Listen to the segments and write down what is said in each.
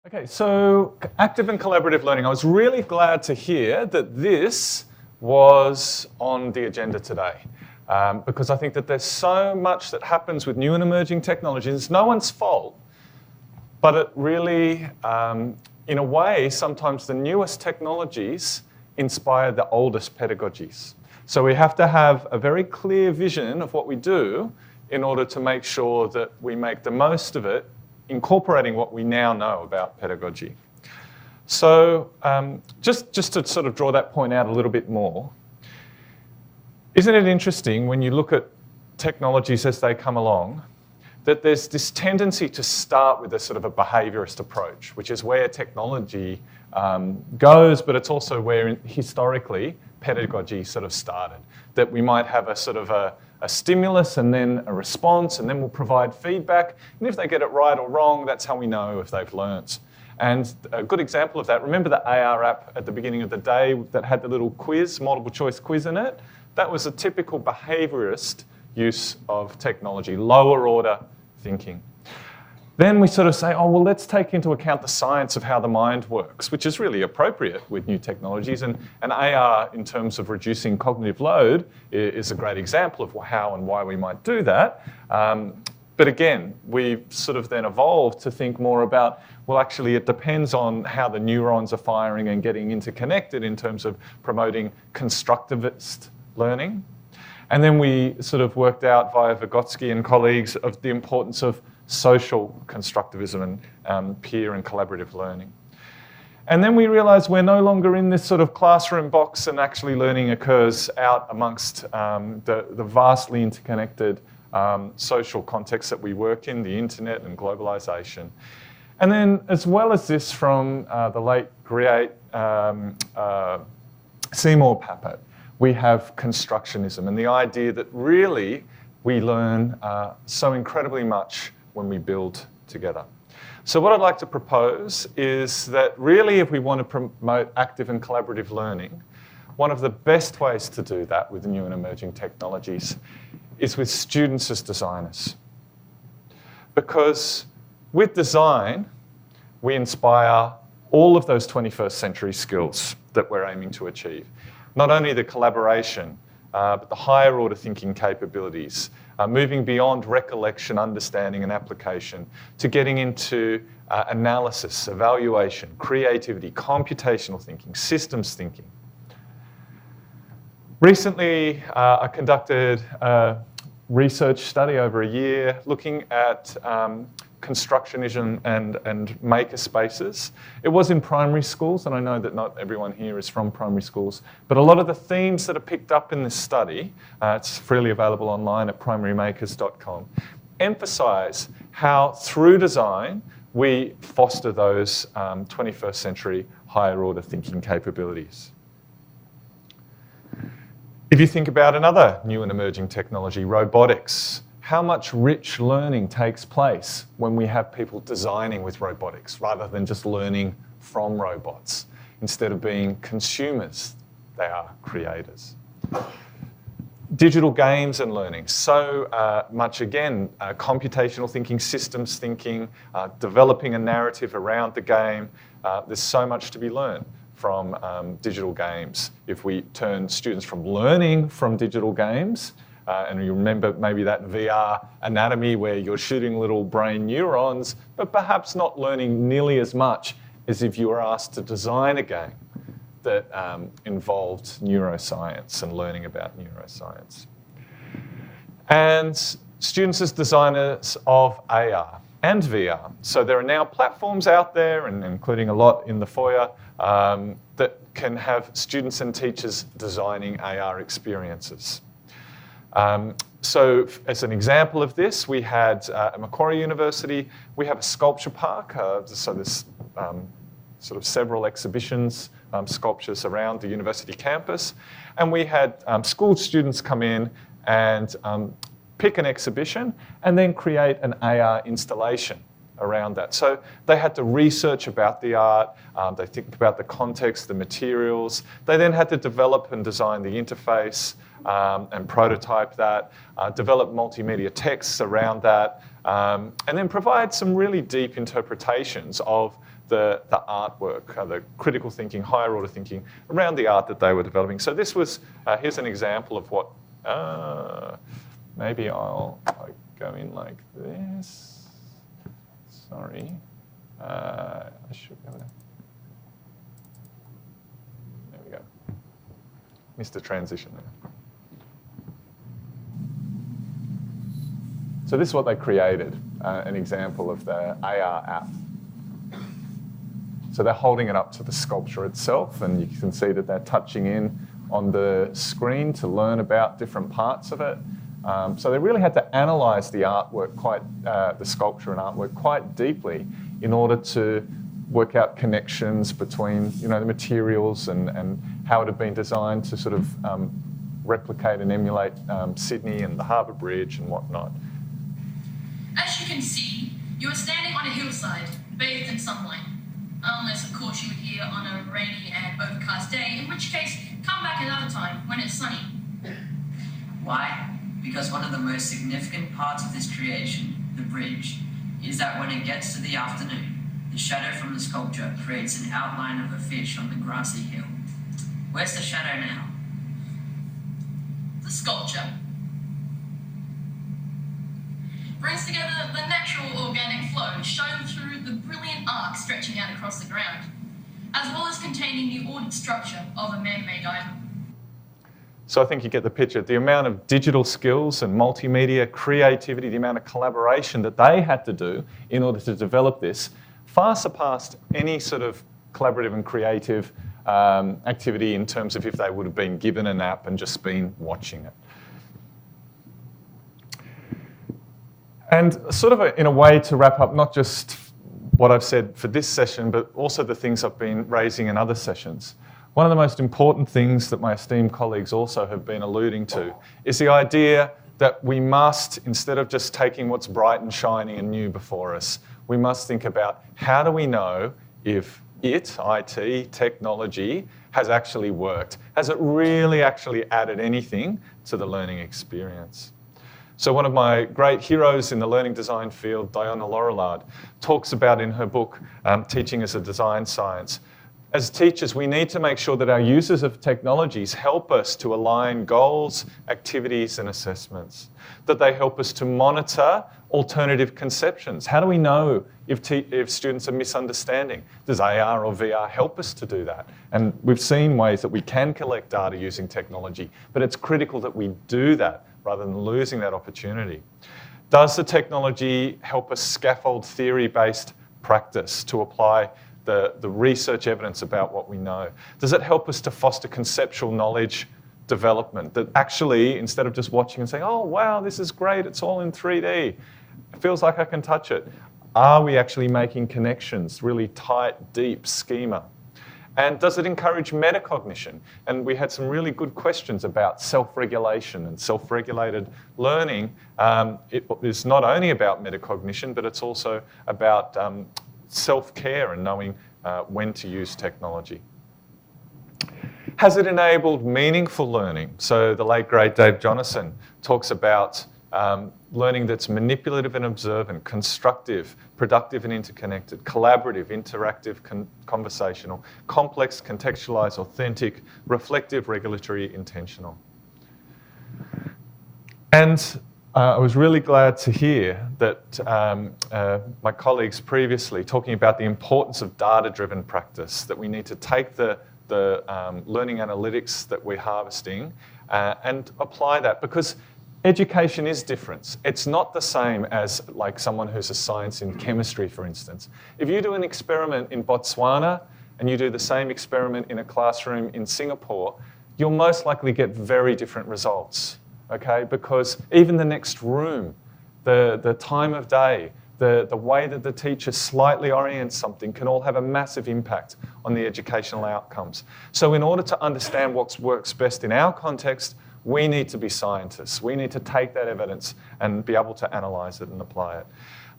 Okay, so active and collaborative learning. I was really glad to hear that this was on the agenda today because I think that there's so much that happens with new and emerging technologies. It's no one's fault, but it really, in a way, sometimes the newest technologies inspire the oldest pedagogies. So we have to have a very clear vision of what we do in order to make sure that we make the most of it, incorporating what we now know about pedagogy. So just to sort of draw that point out a little bit more, isn't it interesting when you look at technologies as they come along, that there's this tendency to start with a sort of a behaviourist approach, which is where technology goes, but it's also where historically pedagogy sort of started. That we might have a sort of a stimulus and then a response, and then we'll provide feedback. And if they get it right or wrong, that's how we know if they've learnt. And a good example of that, remember the AR app at the beginning of the day that had the little quiz, multiple choice quiz in it? That was a typical behaviourist use of technology, lower order thinking. Then we sort of say, oh, well, let's take into account the science of how the mind works, which is really appropriate with new technologies. And AR, in terms of reducing cognitive load, is a great example of how and why we might do that. But again, we've sort of then evolved to think more about, well, actually, it depends on how the neurons are firing and getting interconnected in terms of promoting constructivist learning. And then we sort of worked out via Vygotsky and colleagues of the importance of social constructivism and peer and collaborative learning. And then we realised we're no longer in this sort of classroom box and actually learning occurs out amongst the vastly interconnected social context that we work in, the internet and globalisation. And then as well as this from the late great Seymour Papert, we have constructionism and the idea that really we learn so incredibly much when we build together. So what I'd like to propose is that really if we want to promote active and collaborative learning, one of the best ways to do that with new and emerging technologies is with students as designers. Because with design, we inspire all of those 21st century skills that we're aiming to achieve. Not only the collaboration, but the higher order thinking capabilities, moving beyond recollection, understanding and application to getting into analysis, evaluation, creativity, computational thinking, systems thinking. Recently, I conducted a research study over a year looking at constructionism and maker spaces. It was in primary schools, and I know that not everyone here is from primary schools, but a lot of the themes that are picked up in this study, it's freely available online at primarymakers.com, emphasise how through design we foster those 21st century higher order thinking capabilities. If you think about another new and emerging technology, robotics, how much rich learning takes place when we have people designing with robotics rather than just learning from robots. Instead of being consumers, they are creators. Digital games and learning, so much again, computational thinking, systems thinking, developing a narrative around the game. There's so much to be learned from digital games. If we turn students from learning from digital games, and you remember maybe that VR anatomy where you're shooting little brain neurons, but perhaps not learning nearly as much as if you were asked to design a game that involved neuroscience and learning about neuroscience. And students as designers of AR and VR. So there are now platforms out there, and including a lot in the foyer, that can have students and teachers designing AR experiences. So as an example of this, we had at Macquarie University, we have a sculpture park. So there's sort of several exhibitions, sculptures around the university campus. And we had school students come in and pick an exhibition and then create an AR installation around that. So they had to research about the art, they think about the context, the materials. They then had to develop and design the interface and prototype that, develop multimedia texts around that, and then provide some really deep interpretations of the artwork, the critical thinking, higher order thinking around the art that they were developing. So this was, here's an example of what, maybe I'll go in like this. Sorry. I should be able to. There we go. Missed a transition there. So this is what they created, an example of the AR app. So they're holding it up to the sculpture itself, and you can see that they're touching in on the screen to learn about different parts of it. So they really had to analyse the artwork the sculpture and artwork quite deeply in order to work out connections between, the materials and how it had been designed to sort of replicate and emulate Sydney and the Harbour Bridge and whatnot. As you can see, you are standing on a hillside, bathed in sunlight. Unless, of course, you were here on a rainy and overcast day, in which case, come back another time when it's sunny. Why? Because one of the most significant parts of this creation, the bridge, is that when it gets to the afternoon, the shadow from the sculpture creates an outline of a fish on the grassy hill. Where's the shadow now? The sculpture brings together the natural organic flow shown through the brilliant arc stretching out across the ground, as well as containing the ordered structure of a man-made item. So I think you get the picture. The amount of digital skills and multimedia creativity, the amount of collaboration that they had to do in order to develop this far surpassed any sort of collaborative and creative activity in terms of if they would have been given an app and just been watching it. And sort of in a way to wrap up not just what I've said for this session, but also the things I've been raising in other sessions. One of the most important things that my esteemed colleagues also have been alluding to is the idea that we must, instead of just taking what's bright and shiny and new before us, we must think about how do we know if IT, technology, has actually worked? Has it really actually added anything to the learning experience? So one of my great heroes in the learning design field, Diana Laurillard, talks about in her book, Teaching as a Design Science. As teachers, we need to make sure that our users of technologies help us to align goals, activities, and assessments, that they help us to monitor alternative conceptions. How do we know if students are misunderstanding? Does AR or VR help us to do that? And we've seen ways that we can collect data using technology, but it's critical that we do that rather than losing that opportunity. Does the technology help us scaffold theory-based practice to apply the research evidence about what we know? Does it help us to foster conceptual knowledge development that actually, instead of just watching and saying, oh, wow, this is great, it's all in 3D, it feels like I can touch it. Are we actually making connections, really tight, deep schema? And does it encourage metacognition? And we had some really good questions about self-regulation and self-regulated learning. It is not only about metacognition, but it's also about self-care and knowing when to use technology. Has it enabled meaningful learning? So the late, great Dave Jonasson talks about learning that's manipulative and observant, constructive, productive and interconnected, collaborative, interactive, conversational, complex, contextualized, authentic, reflective, regulatory, intentional. And I was really glad to hear that my colleagues previously talking about the importance of data-driven practice, that we need to take the learning analytics that we're harvesting and apply that, because education is different. It's not the same as like someone who's a science in chemistry, for instance. If you do an experiment in Botswana and you do the same experiment in a classroom in Singapore, you'll most likely get very different results, okay? Because even the next room, the time of day, the way that the teacher slightly orients something can all have a massive impact on the educational outcomes. So in order to understand what works best in our context, we need to be scientists. We need to take that evidence and be able to analyse it and apply it.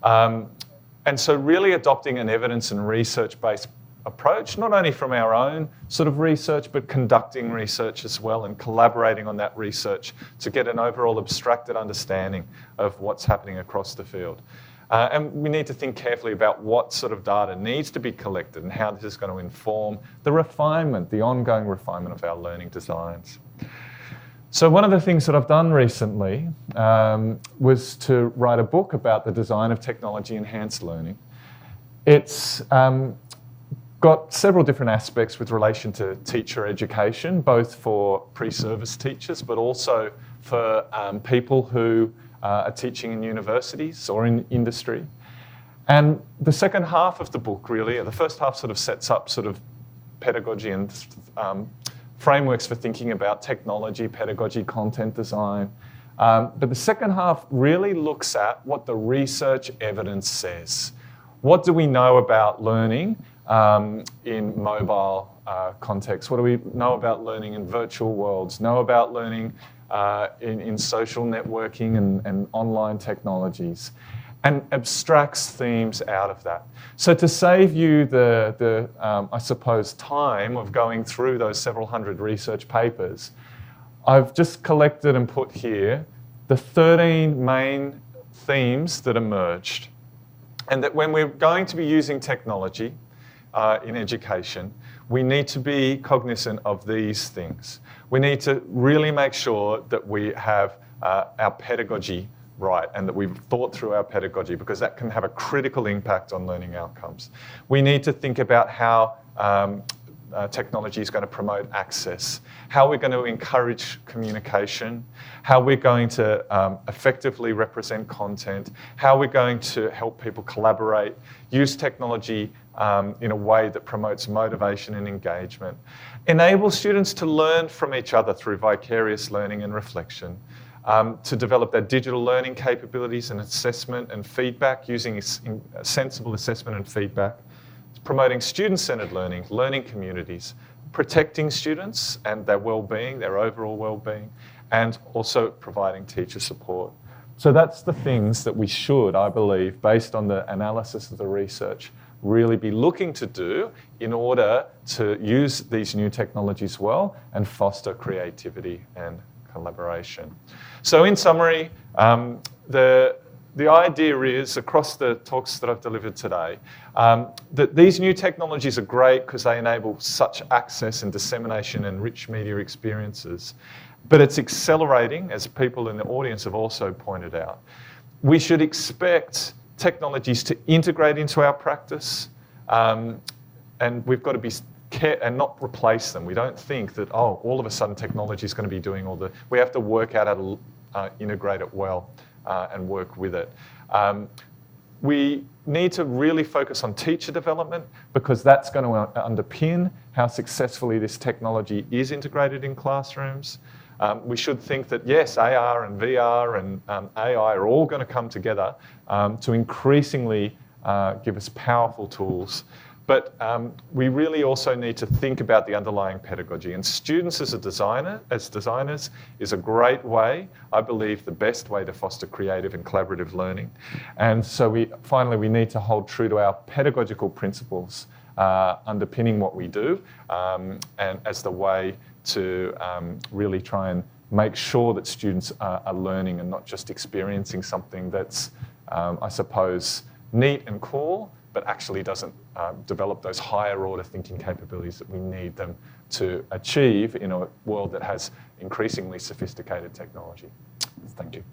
And so really adopting an evidence and research-based approach, not only from our own sort of research, but conducting research as well and collaborating on that research to get an overall abstracted understanding of what's happening across the field. And we need to think carefully about what sort of data needs to be collected and how this is going to inform the refinement, the ongoing refinement of our learning designs. So one of the things that I've done recently was to write a book about the design of technology-enhanced learning. It's got several different aspects with relation to teacher education, both for pre-service teachers, but also for people who are teaching in universities or in industry. And the second half of the book, really, the first half sort of sets up sort of pedagogy and frameworks for thinking about technology, pedagogy, content design. But the second half really looks at what the research evidence says. What do we know about learning in mobile context? What do we know about learning in virtual worlds? Know about learning in social networking and online technologies? And abstracts themes out of that. So to save you the I suppose, time of going through those several hundred research papers, I've just collected and put here the 13 main themes that emerged. And that when we're going to be using technology in education, we need to be cognizant of these things. We need to really make sure that we have our pedagogy right and that we've thought through our pedagogy, because that can have a critical impact on learning outcomes. We need to think about how technology is going to promote access, how we're going to encourage communication, how we're going to effectively represent content, how we're going to help people collaborate, use technology in a way that promotes motivation and engagement, enable students to learn from each other through vicarious learning and reflection, to develop their digital learning capabilities and assessment and feedback using sensible assessment and feedback, promoting student-centered learning, learning communities, protecting students and their well-being, their overall well-being, and also providing teacher support. So that's the things that we should, I believe, based on the analysis of the research, really be looking to do in order to use these new technologies well and foster creativity and collaboration. So in summary, the idea is, across the talks that I've delivered today, that these new technologies are great because they enable such access and dissemination and rich media experiences. But it's accelerating, as people in the audience have also pointed out. We should expect technologies to integrate into our practice, and we've got to be and not replace them. We don't think that, oh, all of a sudden technology is going to be doing all the... We have to work out how to integrate it well and work with it. We need to really focus on teacher development, because that's going to underpin how successfully this technology is integrated in classrooms. We should think that, yes, AR and VR and AI are all going to come together to increasingly give us powerful tools. But we really also need to think about the underlying pedagogy. And students as designers, is a great way, I believe, the best way to foster creative and collaborative learning. And so finally, we need to hold true to our pedagogical principles underpinning what we do, and as the way to really try and make sure that students are learning and not just experiencing something that's, I suppose, neat and cool, but actually doesn't develop those higher order thinking capabilities that we need them to achieve in a world that has increasingly sophisticated technology. Thank you.